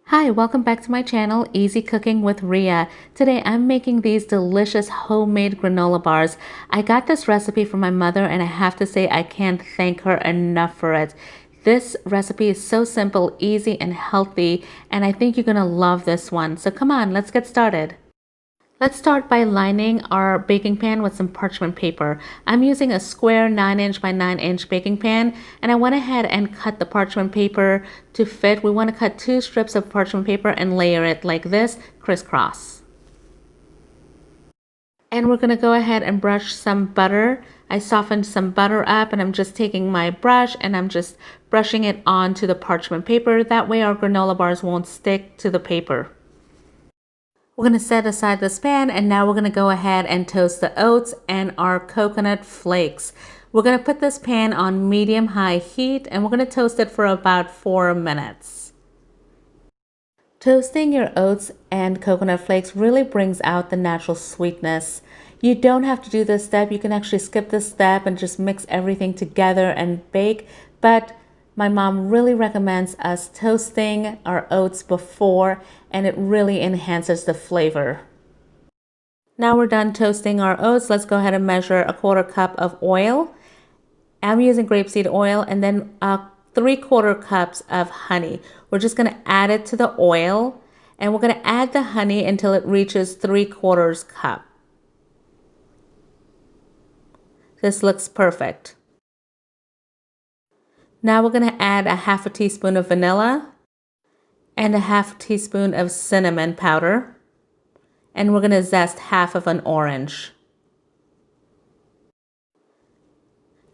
Hi, welcome back to my channel, Easy Cooking with Ria. Today I'm making these delicious homemade granola bars. I got this recipe from my mother and I have to say I can't thank her enough for it. This recipe is so simple, easy, and healthy, and I think you're gonna love this one. So come on, let's get started. Let's start by lining our baking pan with some parchment paper. I'm using a square 9" by 9" baking pan, and I went ahead and cut the parchment paper to fit. We want to cut 2 strips of parchment paper and layer it like this, crisscross. And we're going to go ahead and brush some butter. I softened some butter up and I'm just taking my brush and I'm just brushing it onto the parchment paper. That way our granola bars won't stick to the paper. We're going to set aside this pan and now we're going to go ahead and toast the oats and our coconut flakes. We're going to put this pan on medium-high heat and we're going to toast it for about 4 minutes. Toasting your oats and coconut flakes really brings out the natural sweetness. You don't have to do this step. You can actually skip this step and just mix everything together and bake, but my mom really recommends us toasting our oats before, and it really enhances the flavor. Now we're done toasting our oats. Let's go ahead and measure a 1/4 cup of oil. I'm using grapeseed oil, and then 3/4 cups of honey. We're just going to add it to the oil, and we're going to add the honey until it reaches 3/4 cup. This looks perfect. Now we're going to add a 1/2 teaspoon of vanilla and a 1/2 teaspoon of cinnamon powder. And we're going to zest 1/2 of an orange.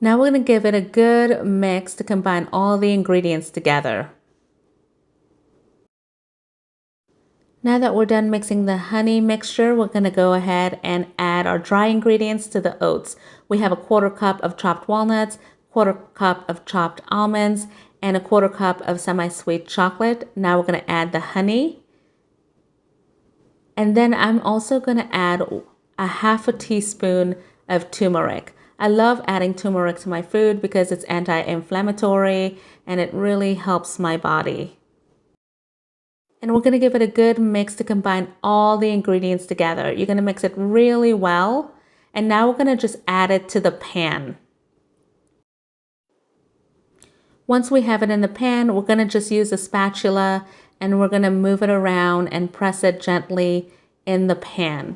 Now we're going to give it a good mix to combine all the ingredients together. Now that we're done mixing the honey mixture, we're going to go ahead and add our dry ingredients to the oats. We have a 1/4 cup of chopped walnuts, 1/4 cup of chopped almonds, and a 1/4 cup of semi-sweet chocolate. Now we're going to add the honey. And then I'm also going to add a 1/2 teaspoon of turmeric. I love adding turmeric to my food because it's anti-inflammatory and it really helps my body. And we're going to give it a good mix to combine all the ingredients together. You're going to mix it really well. And now we're going to just add it to the pan. Once we have it in the pan, we're going to just use a spatula and we're going to move it around and press it gently in the pan.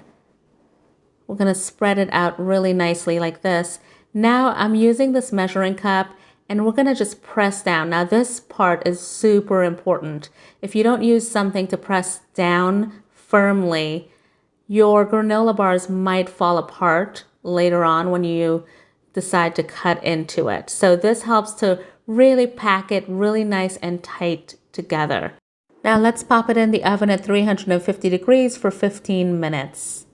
We're going to spread it out really nicely like this. Now I'm using this measuring cup and we're going to just press down. Now this part is super important. If you don't use something to press down firmly, your granola bars might fall apart later on when you decide to cut into it. So this helps to really pack it really nice and tight together. Now let's pop it in the oven at 350 degrees for 15 minutes.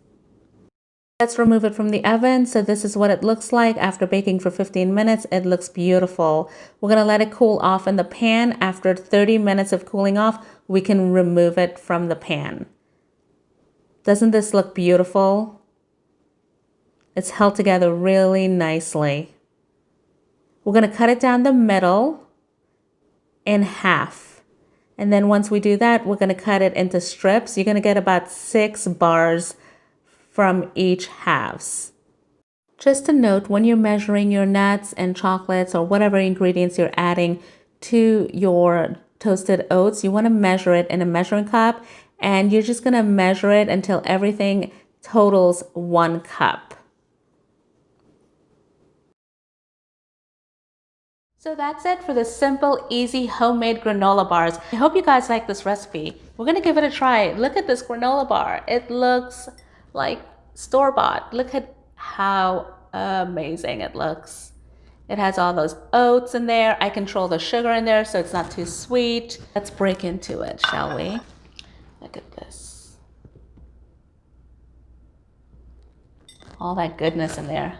Let's remove it from the oven. So this is what it looks like after baking for 15 minutes. It looks beautiful. We're going to let it cool off in the pan. After 30 minutes of cooling off, we can remove it from the pan. Doesn't this look beautiful? It's held together really nicely. We're going to cut it down the middle in half. And then once we do that, we're going to cut it into strips. You're going to get about 6 bars from each halves. Just a note, when you're measuring your nuts and chocolates or whatever ingredients you're adding to your toasted oats, you want to measure it in a measuring cup, and you're just going to measure it until everything totals 1 cup. So that's it for the simple, easy, homemade granola bars. I hope you guys like this recipe. We're going to give it a try. Look at this granola bar. It looks like store-bought. Look at how amazing it looks. It has all those oats in there. I control the sugar in there so it's not too sweet. Let's break into it, shall we? Look at this. All that goodness in there.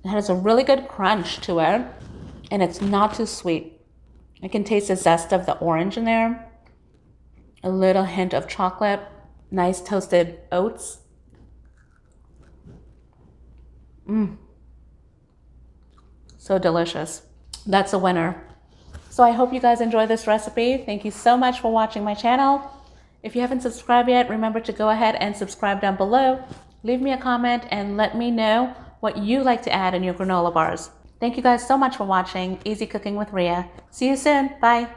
It has a really good crunch to it, and it's not too sweet. I can taste the zest of the orange in there, a little hint of chocolate, nice toasted oats. So delicious. That's a winner. So I hope you guys enjoy this recipe. Thank you so much for watching my channel. If you haven't subscribed yet, remember to go ahead and subscribe down below. Leave me a comment and let me know what you like to add in your granola bars. Thank you guys so much for watching Easy Cooking with Ria. See you soon. Bye.